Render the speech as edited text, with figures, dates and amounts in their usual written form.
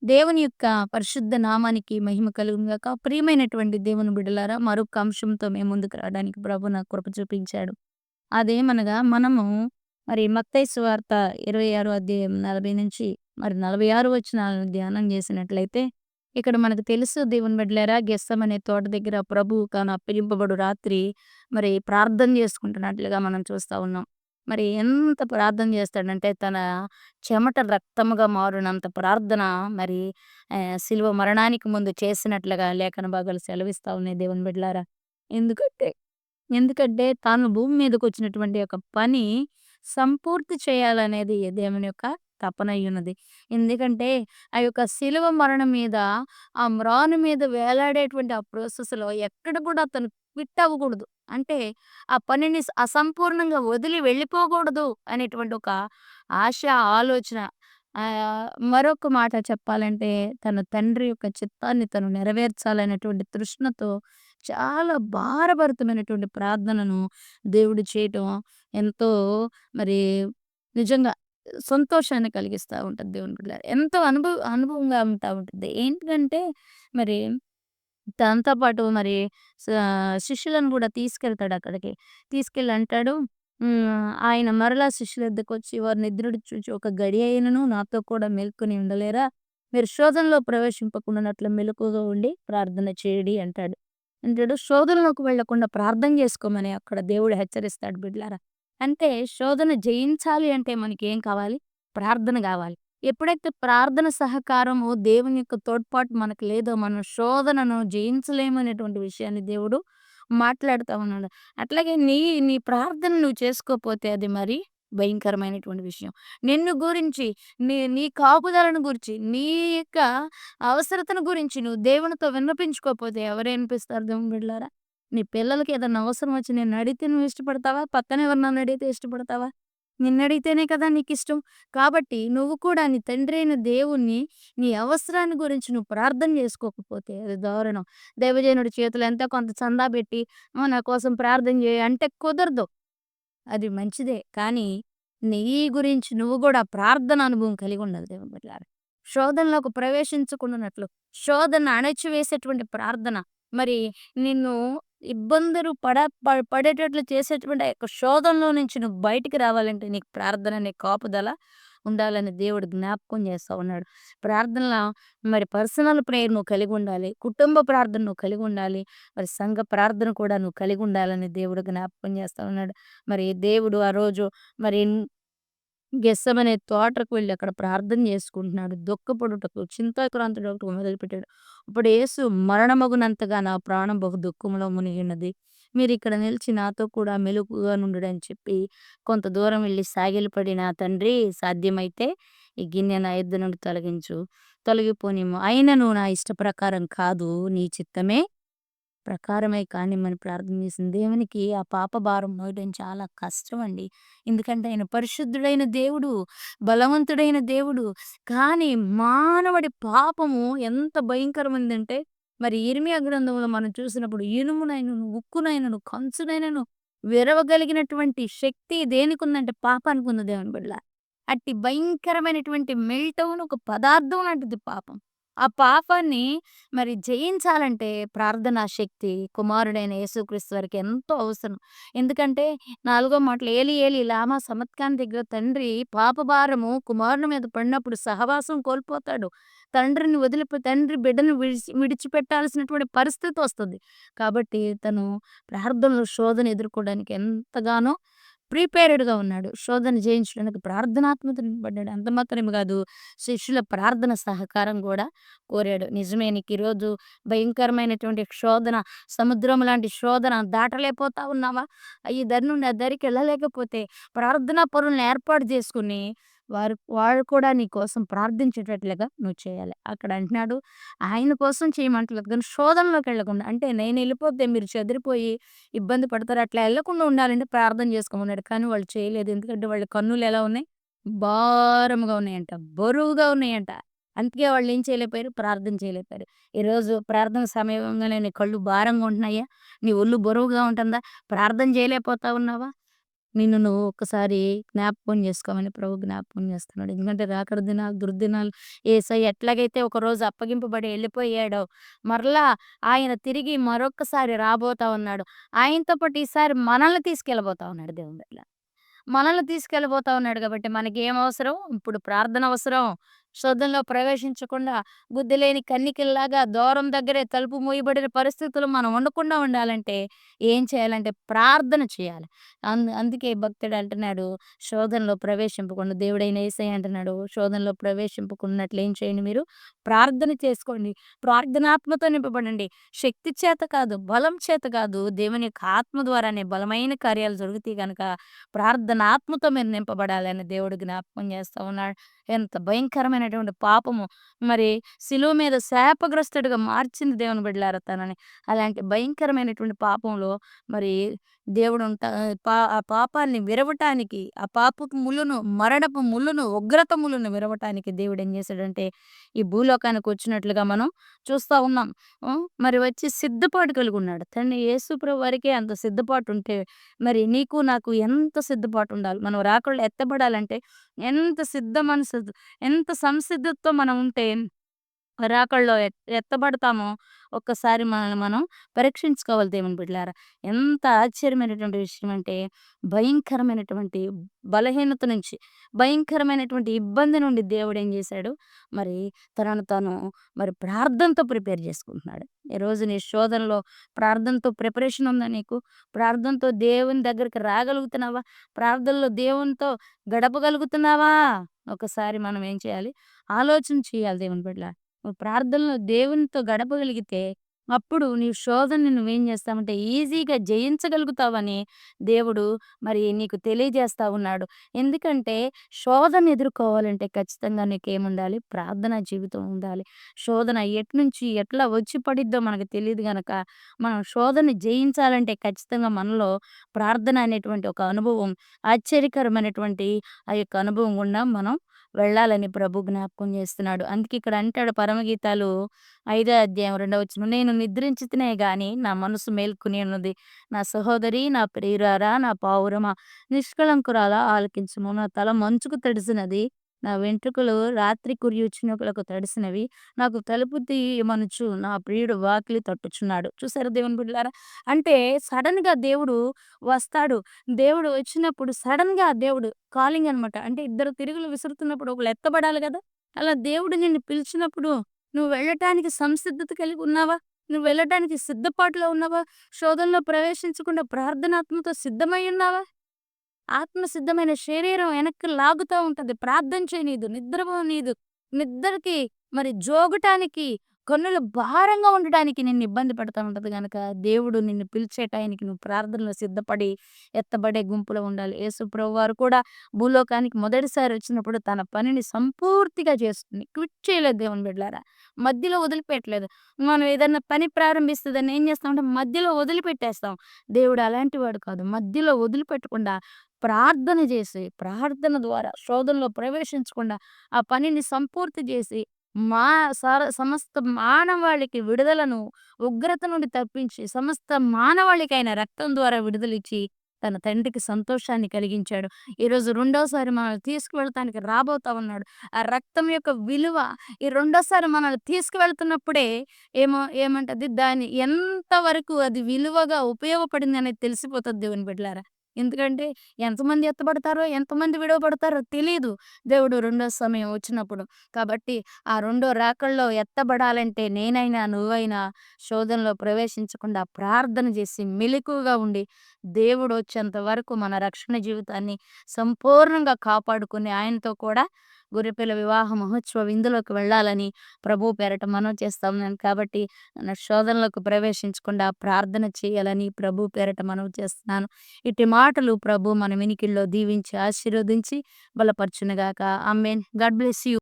దేవుని యొక్క పరిశుద్ధ నామానికి మహిమ కలుగును గాక. ప్రియమైనటువంటి దేవుని బిడ్డలారా, మరొక అంశంతో మేము ముందుకు రావడానికి ప్రభు నాకు కృప చూపించాడు. అదేమనగా మనము మత్తయి సువార్త 26 అధ్యాయం 40 నుంచి 46 వచనాలను ధ్యానం చేసినట్లయితే, ఇక్కడ మనకు తెలుసు దేవుని బిడ్డలారా, గెత్సేమనే తోట దగ్గర ప్రభువు తాను అప్పగింపబడు రాత్రి ప్రార్థన చేసుకుంటున్నట్లుగా మనం చూస్తా ఉన్నాం. ఎంత ప్రార్థన చేస్తాడంటే తన చెమట రక్తముగా మారునంత ప్రార్థన మరి శిలువ మరణానికి ముందు చేసినట్లుగా లేఖన భాగాలు సెలవిస్తా ఉన్నాయి దేవుని బిడ్డలారా. ఎందుకంటే ఎందుకంటే తాను భూమి మీదకొచ్చినటువంటి ఒక పని సంపూర్తి చేయాలనేది దేవుని యొక్క తపనయ్యున్నది. ఎందుకంటే ఆ యొక్క శిలువ మరణం మీద, ఆ మ్రాను మీద వేలాడేటువంటి ఆ ప్రాసెస్‌లో ఎక్కడ కూడా అతను క్విట్ అవ్వకూడదు. అంటే ఆ పనిని అసంపూర్ణంగా వదిలి వెళ్ళిపోకూడదు అనేటువంటి ఒక ఆశ, ఆలోచన. మరొక మాట చెప్పాలంటే తన తండ్రి యొక్క చిత్తాన్ని తను నెరవేర్చాలనేటువంటి తృష్ణతో చాలా భారభరితమైనటువంటి ప్రార్థనను దేవుడు చేయటం ఎంతో మరి నిజంగా సంతోషాన్ని కలిగిస్తా ఉంటది దేవుని బిడ్డలారా. ఎంతో అనుభవంగా ఉంటా ఉంటది. ఏంటిదంటే మరి తనతో పాటు శిష్యులను గూడా తీసుకెళ్తాడక్కడికి. తీసుకెళ్ళి అంటాడు, ఆయన మరలా శిష్యుల యొద్దకొచ్చి వారు నిద్రించుచు ఒక గడియైనను నాతో కూడా మేల్కొని ఉండలేరా? మీరు శోధనలో ప్రవేశింపకుండానట్లు మెలకువగా ఉండి ప్రార్థన చేయుడి అంటాడు. శోధనలోకి వెళ్ళకుండా ప్రార్థన చేసుకోమని అక్కడ దేవుడు హెచ్చరిస్తాడు బిడ్డలారా. అంటే శోధన జయించాలి అంటే మనకేం కావాలి? ప్రార్థన గావాలి. ఎప్పుడైతే ప్రార్థన సహకారము, దేవుని యొక్క తోడ్పాటు మనకు లేదో, మనం శోధనను జయించలేమనేటువంటి విషయాన్ని దేవుడు మాట్లాడుతా ఉన్నాడు. అట్లాగే నీ ప్రార్థన నువ్వు చేసుకోపోతే అది మరి భయంకరమైనటువంటి విషయం. నిన్ను గురించి, నీ కాపుదలను గురించి, నీ యొక్క అవసరతను గురించి నువ్వు దేవునితో విన్నపించుకోకపోతే ఎవరు వినిపిస్తారు దేవుని బిడ్డలారా? నీ పిల్లలకి ఏదన్నా అవసరం వచ్చి నిన్నడిగితే నువ్వు ఇష్టపడతావా? పక్కన ఎవరినన్నా అడిగితే ఇష్టపడతావా? నిన్నడిగితేనే కదా నీకిష్టం. కాబట్టి నువ్వు కూడా నీ తండ్రైన దేవుణ్ణి నీ అవసరాన్ని గురించి నువ్వు ప్రార్థన చేసుకోకపోతే అది దారుణం. దైవజనుడి చేతిలో ఎంతో కొంత చందా పెట్టి నా కోసం ప్రార్థన చేయి అంటే కుదరదు. అది మంచిదే. కానీ నీ గురించి నువ్వు గూడా ప్రార్థన అనుభవం కలిగి ఉండాలి దేవుని బిడ్డలారా. శోధనలోకి ప్రవేశించకుండానట్లు, శోధన అణచివేసేటువంటి ప్రార్థన. మరి నిన్ను ఇబ్బందులు పడేటట్లు చేసేటువంటి ఆ యొక్క శోధనలో నుంచి నువ్వు బయటికి రావాలంటే నీకు ప్రార్థన, నీ కాపుదల ఉండాలని దేవుడు జ్ఞాపకం చేస్తా ఉన్నాడు. ప్రార్థనల పర్సనల్ ప్రేయర్ నువ్వు కలిగి ఉండాలి. కుటుంబ ప్రార్థన నువ్వు కలిగి ఉండాలి. సంఘ ప్రార్థన కూడా నువ్వు కలిగి ఉండాలని దేవుడు జ్ఞాపకం చేస్తా ఉన్నాడు. దేవుడు ఆ రోజు మరి గెత్సేమనే తోటకు వెళ్లి అక్కడ ప్రార్థన చేసుకుంటున్నాడు. దుఃఖపడుటకు, చింతాక్రాంతుడగుటకు మొదలుపెట్టాడు. అప్పుడు యేసు మరణమగునంతగా నా ప్రాణం బహు దుఃఖంలో మునిగినది. మీరిక్కడ నిలిచి నాతో కూడా మెలకువగా నుండుడని చెప్పి కొంత దూరం వెళ్లి సాగిలపడి, నా తండ్రి సాధ్యమైతే ఈ గిన్నె నా యొద్ద నుండి తొలగించు. తొలగిపోనిమ్ము. అయినను నా ఇష్ట ప్రకారం కాదు, నీ చిత్తమే ప్రకారమే కానిమ్మని ప్రార్థన చేసింది. దేవునికి ఆ పాప భారం మోయడం చాలా కష్టమండి. ఎందుకంటే ఆయన పరిశుద్ధుడైన దేవుడు, బలవంతుడైన దేవుడు. కానీ మానవుడి పాపము ఎంత భయంకరమైందంటే ఇర్మియా గ్రంథంలో మనం చూసినప్పుడు ఇనుమునైనను, ఉక్కునైనను, కంచునైనను విరవగలిగినటువంటి శక్తి దేనికుందంటే పాపానికుంది దేవుని బిడ్డలారా. అట్టి భయంకరమైనటువంటి మెల్టవును ఒక పదార్థం లాంటిది పాపం. ఆ పాపాన్ని జయించాలంటే ప్రార్థనా శక్తి కుమారుడైన యేసుక్రీస్తు వారికి ఎంతో అవసరం. ఎందుకంటే నాలుగో మాటలో ఏలి ఏలి లామా సబక్తాని దగ్గర తండ్రి పాపభారము కుమారుని మీద పడినప్పుడు సహవాసం కోల్పోతాడు. తండ్రి బిడ్డను విడిచిపెట్టాల్సినటువంటి పరిస్థితి వస్తది. కాబట్టి తను ప్రార్థనలో శోధన ఎదుర్కోవడానికి ఎంతగానో ప్రిపేర్డ్‌గా ఉన్నాడు. శోధన జయించడానికి ప్రార్థనాత్మత నింపబడ్డాడు. అంత మాత్రమే గాదు, శిష్యుల ప్రార్థన సహకారం గూడా కోరాడు. నిజమే, నీకు ఈరోజు భయంకరమైనటువంటి శోధన, సముద్రం లాంటి శోధన దాటలేకపోతా ఉన్నావా? ఈ దరి నుండి ఆ దరికెళ్ళలేకపోతే ప్రార్థనా పరులను ఏర్పాటు చేసుకొని వాళ్ళు కూడా నీ కోసం ప్రార్థించేటట్లుగా నువ్వు చేయాలి. అక్కడ అంటున్నాడు, ఆయన కోసం చేయమంటలేదు గానీ శోధనలోకెళ్ళకుండా. అంటే నేనెళ్ళిపోతే మీరు చెదిరిపోయి ఇబ్బంది పడతారు. అట్లా ఎళ్ళకుండా ఉండాలంటే ప్రార్థన చేసుకోమన్నాడు. కానీ వాళ్ళు చేయలేదు. ఎందుకంటే వాళ్ళ కన్నులెలా ఉన్నాయి? భారముగా ఉన్నాయంట. బరువుగా ఉన్నాయంట. అందుకే వాళ్ళేం చేయలేకపోయారు? ప్రార్థన చేయలేకపోయారు. ఈరోజు ప్రార్థన సమయంలోనే నీ కళ్ళు భారంగా ఉంటున్నాయా? నీ ఒళ్ళు బరువుగా ఉంటుందా? ప్రార్థన చేయలేకపోతా ఉన్నావా? నిన్ను నువ్వు ఒక్కసారి జ్ఞాపకం చేసుకోమని ప్రభు జ్ఞాపకం చేస్తున్నాడు. ఎందుకంటే రాకడ దినాలు, దుర్దినాలు యేసయ్య ఎట్లాగైతే ఒకరోజు అప్పగింపబడి ఎళ్ళిపోయాడో, మరలా ఆయన తిరిగి మరొక్కసారి రాబోతా ఉన్నాడు. ఆయనతో పాటు ఈసారి మనల్ని తీసుకెళ్ళబోతా ఉన్నాడు దేవుని బిడ్డలారా. మనల్ని తీసుకెళ్ళబోతా ఉన్నాడు గాబట్టి మనకేం అవసరం? ఇప్పుడు ప్రార్థన అవసరం. శోధనలో ప్రవేశించకుండా బుద్ధి లేని కన్నికల్లాగా దూరం దగ్గరే తలుపు మూయబడిన పరిస్థితుల్లో మనం ఉండకుండా ఉండాలంటే ఏం చేయాలంటే ప్రార్థన చేయాలి. అందుకే భక్తుడు అంటున్నాడు, శోధనలో ప్రవేశింపకుండా దేవుడైన యేసయ్య అంటున్నాడు, శోధనలో ప్రవేశింపకున్నట్లు ఏం చేయండి మీరు? ప్రార్థన చేసుకోండి. ప్రార్థనాత్మతో నింపబడండి. శక్తి చేత కాదు, బలం చేత కాదు, దేవుని యొక్క ఆత్మ ద్వారానే బలమైన కార్యాలు జరుగుతాయి గనక ప్రార్థనాత్మతో మీరు నింపబడాలని దేవుడు జ్ఞాపకం చేస్తా ఉన్నాడు. ఎంత భయంకరమైనటువంటి పాపము మరి శిలువ మీద శాపగ్రస్తుడిగా మార్చింది దేవుని బిడ్డలారా తనని. అలాంటి భయంకరమైనటువంటి పాపంలో మరి దేవుడు ఆ పాపాన్ని విరవటానికి, ఆ పాపపు ముళ్ళును, మరణపు ముళ్ళును, ఉగ్రత ముళ్ళును విరవటానికి దేవుడు ఏం చేశాడంటే ఈ భూలోకానికి వచ్చినట్లుగా మనం చూస్తా ఉన్నాం. మరి వచ్చి సిద్ధపాటు కలిగి ఉన్నాడు. తండ్రి యేసు ప్రభు వారికే అంత సిద్ధపాటు ఉంటే మరి నీకు నాకు ఎంత సిద్ధపాటు ఉండాలి. మనం రాకడలో ఎత్తబడాలంటే ఎంత సిద్ధ మనసు, ఎంత సంసిద్ధతతో మనం ఉంటే రాకడలో ఎత్తబడతామో ఒక్కసారి మనల్ని మనం పరీక్షించుకోవాలి దేవుని బిడ్డలారా. ఎంత ఆశ్చర్యమైనటువంటి విషయం అంటే భయంకరమైనటువంటి బలహీనత నుంచి, భయంకరమైనటువంటి ఇబ్బంది నుండి దేవుడు ఏం చేశాడు మరి తనను తాను మరి ప్రార్థనతో ప్రిపేర్ చేసుకుంటున్నాడు. ఈరోజు నీ శోధనలో ప్రార్థనతో ప్రిపరేషన్ ఉందా నీకు? ప్రార్థనతో దేవుని దగ్గరికి రాగలుగుతున్నావా? ప్రార్థనలో దేవునితో గడపగలుగుతున్నావా? ఒకసారి మనం ఏం చేయాలి? ఆలోచన చేయాలి దేవుని బిడ్డలారా. నువ్వు ప్రార్థనలో దేవునితో గడపగలిగితే అప్పుడు నీ శోధనని నువ్వేం చేస్తావంటే ఈజీగా జయించగలుగుతావని దేవుడు మరి నీకు తెలియజేస్తా ఉన్నాడు. ఎందుకంటే శోధన ఎదుర్కోవాలంటే ఖచ్చితంగా నీకేముండాలి? ప్రార్థనా జీవితం ఉండాలి. శోధన ఎట్నుంచి ఎట్లా వచ్చి పడిద్దో మనకు తెలీదు గనక మనం శోధనని జయించాలంటే ఖచ్చితంగా మనలో ప్రార్థన అనేటువంటి ఒక అనుభవం, ఆశ్చర్యకరమైనటువంటి ఆ యొక్క అనుభవం గుండా మనం వెళ్ళాలని ప్రభు జ్ఞాపకం చేస్తున్నాడు. అందుకే ఇక్కడ అంటాడు పరమగీతాలు 5వ అధ్యాయం 2వ వచనం, నేను నిద్రించితినే గాని నా మనసు మేల్కొని ఉన్నది. నా సహోదరి, నా ప్రియురారా, నా పావురమా, నిష్కళంకురాలా ఆలకించుము. నా తల మంచుకు తడిసినది, నా వెంట్రుకలు రాత్రి కురియు చినుకులకు తడిసినవి. నాకు తలుపు తీయమనుచు నా ప్రియుడు వాకిలి తట్టుచున్నాడు. చూసారా దేవుని బిడ్డలారా? అంటే సడన్‌గా దేవుడు వస్తాడు. దేవుడు వచ్చినప్పుడు సడన్‌గా దేవుడు కాలింగ్ అనమాట. అంటే ఇద్దరు తిరుగులు విసురుతున్నప్పుడు ఒకళ్ళు ఎత్తబడాలి గదా! అలా దేవుడు నిన్ను పిలిచినప్పుడు నువ్వు వెళ్ళటానికి సంసిద్ధత కలిగి ఉన్నావా? నువ్వు వెళ్ళటానికి సిద్ధపాటులో ఉన్నావా? శోధనలో ప్రవేశించకుండా ప్రార్థనాత్మతో సిద్ధమై ఉన్నావా? ఆత్మ సిద్ధమైన శరీరం వెనక్కి లాగుతా ఉంటది. ప్రార్థన చేయనీదు, నిద్రపోనీదు. నిద్రకి మరి జోగటానికి, కన్నులు భారంగా ఉండటానికి నిన్ను ఇబ్బంది పెడతా ఉంటది గనక, దేవుడు నిన్ను పిలిచే టయానికి నువ్వు ప్రార్థనలో సిద్ధపడి, ఎత్తబడే గుంపులో ఉండాలి. యేసు ప్రభువారు కూడా భూలోకానికి మొదటిసారి వచ్చినప్పుడు తన పనిని సంపూర్తిగా చేసుకొని క్విట్ చేయలేదు దేవుని బిడ్డలారా. మధ్యలో వదిలిపెట్టలేదు. మనం ఏదన్నా పని ప్రారంభిస్తే దాన్ని ఏం చేస్తామంటే మధ్యలో వదిలిపెట్టేస్తాం. దేవుడు అలాంటి వాడు కాదు. మధ్యలో వదిలిపెట్టకుండా ప్రార్థన చేసి, ప్రార్థన ద్వారా శోధనలో ప్రవేశించకుండా ఆ పనిని సంపూర్తి చేసి, మా సమస్త మానవాళికి విడుదలను, ఉగ్రత నుండి తప్పించి, సమస్త మానవాళికి ఆయన రక్తం ద్వారా విడుదలిచ్చి, తన తండ్రికి సంతోషాన్ని కలిగించాడు. ఈరోజు రెండోసారి మనల్ని తీసుకువెళ్ళటానికి రాబోతా ఉన్నాడు. ఆ రక్తం యొక్క విలువ ఈ రెండోసారి మనల్ని తీసుకువెళ్తున్నప్పుడే ఏమంటది దాని ఎంతవరకు అది విలువగా ఉపయోగపడిందనేది తెలిసిపోతది దేవుని బిడ్డలారా. ఎందుకంటే ఎంతమంది ఎత్తబడతారో, ఎంతమంది విడువబడతారో తెలీదు. దేవుడు రెండో సమయం వచ్చినప్పుడు. కాబట్టి ఆ రెండో రాకడలో ఎత్తబడాలంటే నేనైనా, నువ్వైనా శోధనలో ప్రవేశించకుండా ప్రార్థన చేసి మెలకువగా ఉండి, దేవుడొచ్చేంత వరకు మన రక్షణ జీవితాన్ని సంపూర్ణంగా కాపాడుకొని ఆయనతో కూడా గొర్రెపిల్ల వివాహ మహోత్సవ విందులోకి వెళ్ళాలని ప్రభువు పేరట మనవి చేస్తా ఉన్నాను. కాబట్టి శోధనలోకి ప్రవేశించకుండా ప్రార్థన చేయాలని ప్రభువు పేరట మనవి చేస్తున్నాను. ఇట్టి మాటలు ప్రభు మన వినికిడిలో దీవించి, ఆశీర్వదించి బలపరచునుగాక. ఆమేన్. God bless you.